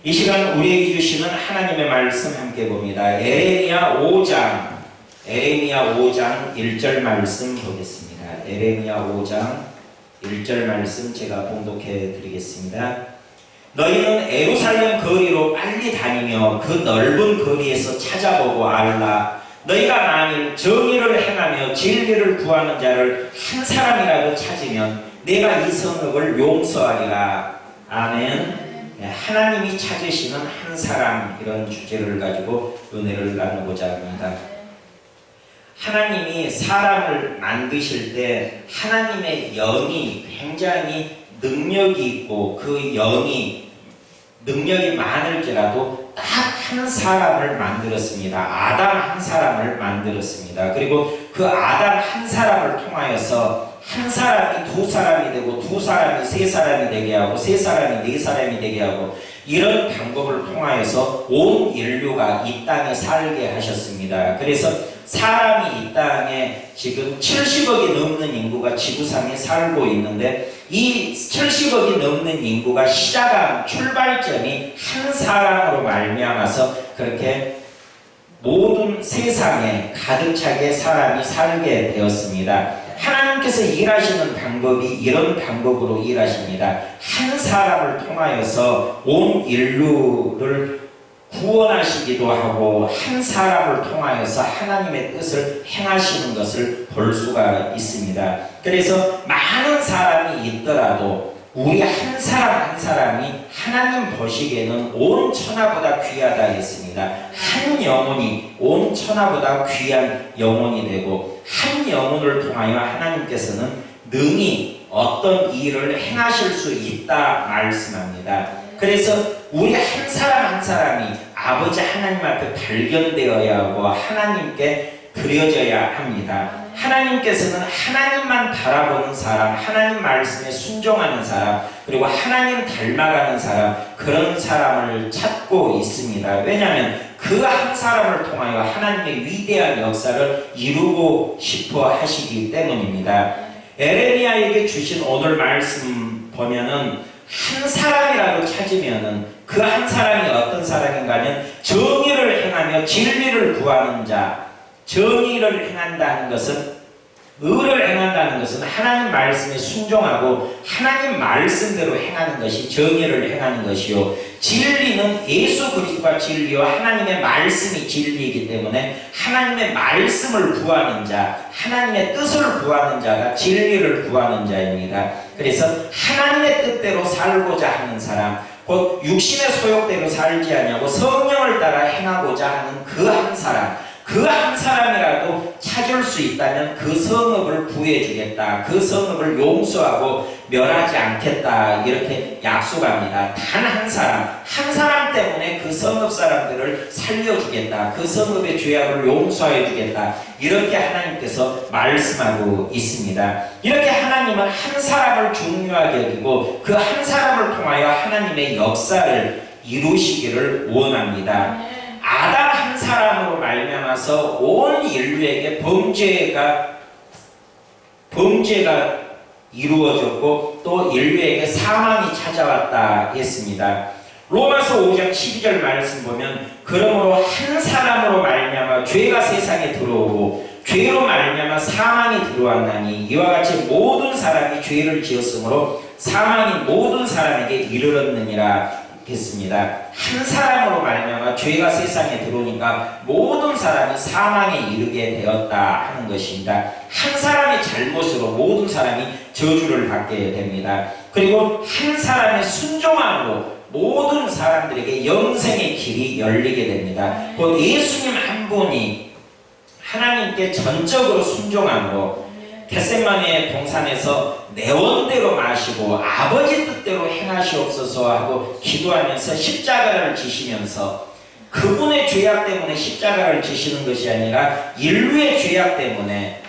이 시간 우리에게 주시는 하나님의 말씀 함께 봅니다. 에레미야 5장 1절 말씀 보겠습니다. 에레미야 5장 1절 말씀 제가 봉독해 드리겠습니다. 너희는 예루살렘 거리로 빨리 다니며 그 넓은 거리에서 찾아보고 알라. 너희가 만일 정의를 행하며 진리를 구하는 자를 한 사람이라도 찾으면 내가 이 성읍을 용서하리라. 아멘. 하나님이 찾으시는 한 사람, 이런 주제를 가지고 은혜를 나누고자 합니다. 하나님이 사람을 만드실 때 하나님의 영이 굉장히 능력이 있고 그 영이 능력이 많을지라도 딱 한 사람을 만들었습니다. 아담 한 사람을 만들었습니다. 그리고 그 아담 한 사람을 통하여서 한 사람이 두 사람이 되고 두 사람이 세 사람이 되게 하고 세 사람이 네 사람이 되게 하고 이런 방법을 통하여서 온 인류가 이 땅에 살게 하셨습니다. 그래서 사람이 이 땅에 지금 70억이 넘는 인구가 지구상에 살고 있는데 이 70억이 넘는 인구가 시작한 출발점이 한 사람으로 말미암아서 그렇게 모든 세상에 가득 차게 사람이 살게 되었습니다. 하나님께서 일하시는 방법이 이런 방법으로 일하십니다. 한 사람을 통하여서 온 인류를 구원하시기도 하고 한 사람을 통하여서 하나님의 뜻을 행하시는 것을 볼 수가 있습니다. 그래서 많은 사람이 있더라도 우리 한 사람 한 사람이 하나님 보시기에는 온 천하보다 귀하다 했습니다. 한 영혼이 온 천하보다 귀한 영혼이 되고 한 영혼을 통하여 하나님께서는 능히 어떤 일을 행하실 수 있다 말씀합니다. 그래서 우리 한 사람 한 사람이 아버지 하나님 앞에 발견되어야 하고 하나님께 드려져야 합니다. 하나님께서는 하나님만 바라보는 사람, 하나님 말씀에 순종하는 사람, 그리고 하나님 닮아가는 사람, 그런 사람을 찾고 있습니다. 왜냐하면 그 한 사람을 통하여 하나님의 위대한 역사를 이루고 싶어 하시기 때문입니다. 에레미야에게 주신 오늘 말씀 보면은 한 사람이라도 찾으면은 그 한 사람이 어떤 사람인가 하면 정의를 행하며 진리를 구하는 자, 정의를 행한다는 것은 의를 행한다는 것은 하나님 말씀에 순종하고 하나님 말씀대로 행하는 것이 정의를 행하는 것이요, 진리는 예수 그리스도가 진리요 하나님의 말씀이 진리이기 때문에 하나님의 말씀을 구하는 자, 하나님의 뜻을 구하는 자가 진리를 구하는 자입니다. 그래서 하나님의 뜻대로 살고자 하는 사람, 곧 육신의 소욕대로 살지 않냐고 성령을 따라 행하고자 하는 그 한 사람, 그 한 사람이라도 찾을 수 있다면 그 성읍을 구해주겠다, 그 성읍을 용서하고 멸하지 않겠다, 이렇게 약속합니다. 단 한 사람, 한 사람 때문에 그 성읍 사람들을 살려주겠다, 그 성읍의 죄악을 용서해주겠다, 이렇게 하나님께서 말씀하고 있습니다. 이렇게 하나님은 한 사람을 중요하게 여기고 그 한 사람을 통하여 하나님의 역사를 이루시기를 원합니다. 아담 한 사람으로 말미암아서 온 인류에게 범죄가 이루어졌고 또 인류에게 사망이 찾아왔다 했습니다. 로마서 5장 12절 말씀 보면 그러므로 한 사람으로 말미암아 죄가 세상에 들어오고 죄로 말미암아 사망이 들어왔나니 이와 같이 모든 사람이 죄를 지었으므로 사망이 모든 사람에게 이르렀느니라 했습니다. 한 사람으로 말미암아 죄가 세상에 들어오니까 모든 사람이 사망에 이르게 되었다 하는 것입니다. 한 사람의 잘못으로 모든 사람이 저주를 받게 됩니다. 그리고 한 사람의 순종함으로 모든 사람들에게 영생의 길이 열리게 됩니다. 곧 예수님 한 분이 하나님께 전적으로 순종함으로 겟세마네 동산에서 내 원대로 마시고 아버지 뜻대로 행하시옵소서 하고 기도하면서 십자가를 지시면서 그분의 죄악 때문에 십자가를 지시는 것이 아니라 인류의 죄악 때문에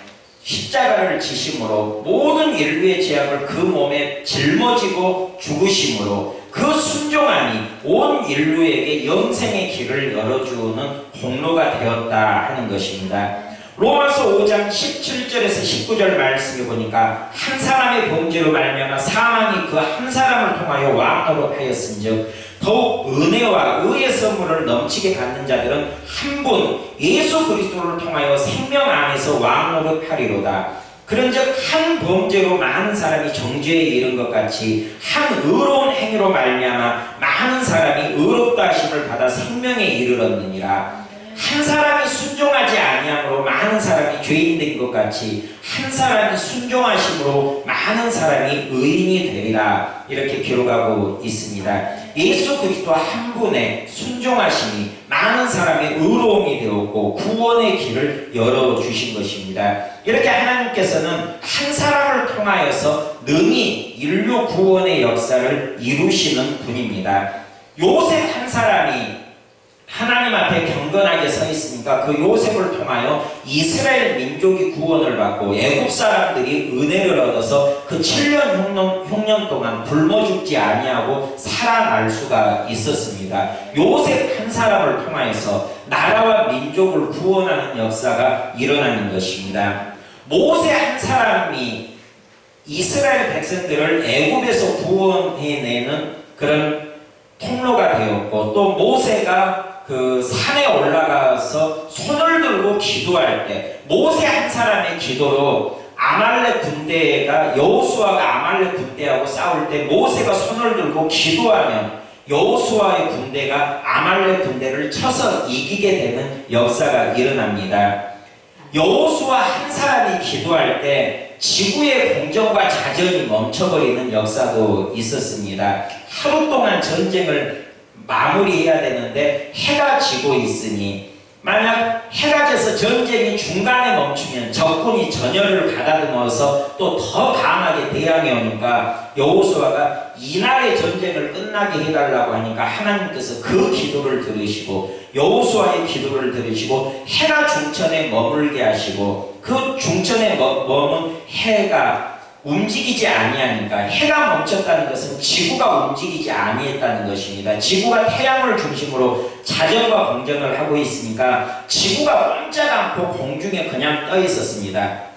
십자가를 지심으로 모든 인류의 죄악을 그 몸에 짊어지고 죽으심으로 그 순종함이 온 인류에게 영생의 길을 열어주는 공로가 되었다 하는 것입니다. 로마서 5장 17절에서 19절 말씀에 보니까 한 사람의 범죄로 말미암아 사망이 그 한 사람을 통하여 왕노릇 하였은즉 더욱 은혜와 의의 선물을 넘치게 받는 자들은 한 분 예수 그리스도를 통하여 생명 안에서 왕노릇하리로다. 그런즉 한 범죄로 많은 사람이 정죄에 이른 것 같이 한 의로운 행위로 말미암아 많은 사람이 의롭다 하심을 받아 생명에 이르렀느니라. 한 사람이 순종하지 아니함으로 많은 사람이 죄인 된 것 같이 한 사람이 순종하심으로 많은 사람이 의인이 되리라. 이렇게 기록하고 있습니다. 예수 그리스도 한 분의 순종하심이 많은 사람의 의로움이 되었고 구원의 길을 열어주신 것입니다. 이렇게 하나님께서는 한 사람을 통하여서 능히 인류 구원의 역사를 이루시는 분입니다. 요셉 한 사람이 하나님 앞에 경건하게 서 있으니까 그 요셉을 통하여 이스라엘 민족이 구원을 받고 애굽 사람들이 은혜를 얻어서 그 7년 흉년 동안 굶어 죽지 아니하고 살아날 수가 있었습니다. 요셉 한 사람을 통하여서 나라와 민족을 구원하는 역사가 일어나는 것입니다. 모세 한 사람이 이스라엘 백성들을 애굽에서 구원해내는 그런 통로가 되었고, 또 모세가 그 산에 올라가서 손을 들고 기도할 때 모세 한 사람의 기도로 아말렉 군대가 여호수아가 아말렉 군대하고 싸울 때 모세가 손을 들고 기도하면 여호수아의 군대가 아말렉 군대를 쳐서 이기게 되는 역사가 일어납니다. 여호수아 한 사람이 기도할 때 지구의 공정과 자전이 멈춰버리는 역사도 있었습니다. 하루 동안 전쟁을 마무리해야 되는데 해가 지고 있으니 만약 해가 져서 전쟁이 중간에 멈추면 적군이 전열을 가다듬어서 또 더 강하게 대항해 오니까 여호수아가 이날의 전쟁을 끝나게 해달라고 하니까 하나님께서 그 기도를 들으시고 여호수아의 기도를 들으시고 해가 중천에 머물게 하시고 그 중천에 머문 해가 움직이지 아니하니까 해가 멈췄다는 것은 지구가 움직이지 아니했다는 것입니다. 지구가 태양을 중심으로 자전과 공전을 하고 있으니까 지구가 꼼짝 않고 공중에 그냥 떠 있었습니다.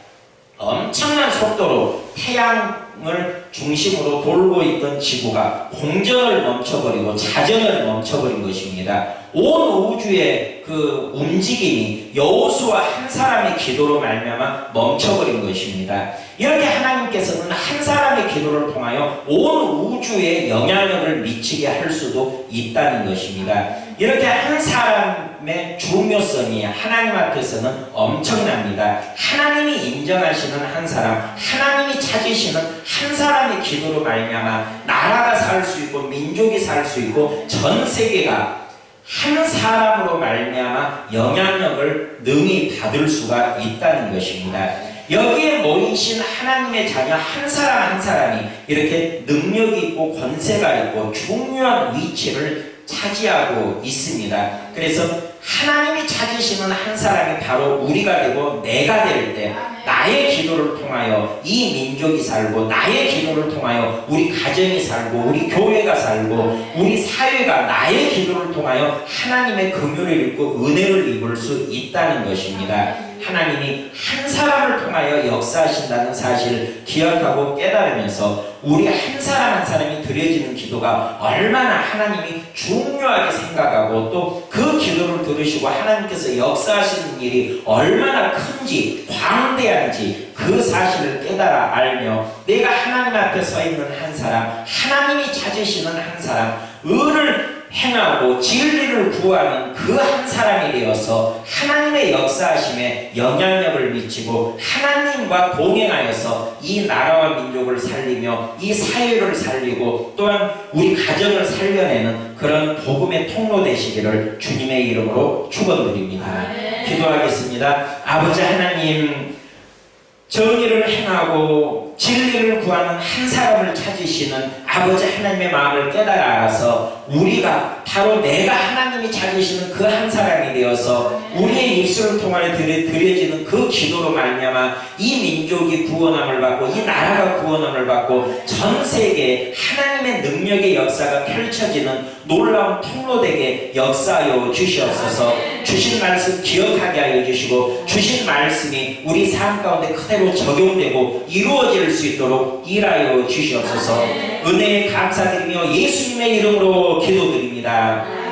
엄청난 속도로 태양을 중심으로 돌고 있던 지구가 공전을 멈춰버리고 자전을 멈춰버린 것입니다. 온 우주의 그 움직임이 여호수아 한 사람의 기도로 말미암아 멈춰버린 것입니다. 이렇게 하나님께서는 한 사람의 기도를 통하여 온 우주에 영향력을 미치게 할 수도 있다는 것입니다. 이렇게 한 사람의 중요성이 하나님 앞에서는 엄청납니다. 하나님이 인정하시는 한 사람, 하나님이 찾으시는 한 사람의 기도로 말미암아 나라가 살 수 있고 민족이 살 수 있고 전 세계가 한 사람으로 말미암아 영향력을 능히 받을 수가 있다는 것입니다. 여기에 모이신 하나님의 자녀 한 사람 한 사람이 이렇게 능력이 있고 권세가 있고 중요한 위치를 차지하고 있습니다. 그래서 하나님이 찾으시는 한 사람이 바로 우리가 되고 내가 될 때 나의 기도를 통하여 이 민족이 살고 나의 기도를 통하여 우리 가정이 살고 우리 교회가 살고 우리 사회가 나의 기도를 통하여 하나님의 긍휼을 입고 은혜를 입을 수 있다는 것입니다. 하나님이 한 사람을 통하여 역사하신다는 사실을 기억하고 깨달으면서 우리 한 사람 한 사람이 드려지는 기도가 얼마나 하나님이 중요하게 생각하고 또 그 기도를 들으시고 하나님께서 역사하시는 일이 얼마나 큰지 광대한지 그 사실을 깨달아 알며 내가 하나님 앞에 서 있는 한 사람, 하나님이 찾으시는 한 사람, 의를 행하고 진리를 구하는 그 한 사람이 되어서 하나님의 역사하심에 영향력을 미치고 하나님과 동행하여서 이 나라와 민족을 살리며 이 사회를 살리고 또한 우리 가정을 살려내는 그런 복음의 통로 되시기를 주님의 이름으로 축원드립니다. 기도하겠습니다. 아버지 하나님, 정의를 행하고 진리를 구하는 한 사람을 찾으시는 아버지 하나님의 마음을 깨달아 알아서 우리가 바로 내가 하나님이 찾으시는 그 한 사람이 되어서 우리의 입술을 통하여 드려지는 그 기도로 말미암아 이 민족이 구원함을 받고 이 나라가 구원함을 받고 전 세계에 하나님의 능력의 역사가 펼쳐지는 놀라운 통로되게 역사하여 주시옵소서. 주신 말씀 기억하게 하여 주시고 주신 말씀이 우리 삶 가운데 그대로 적용되고 이루어질 수 있도록 일하여 주시옵소서. 은혜에 감사드리며 예수님의 이름으로 기도드립니다.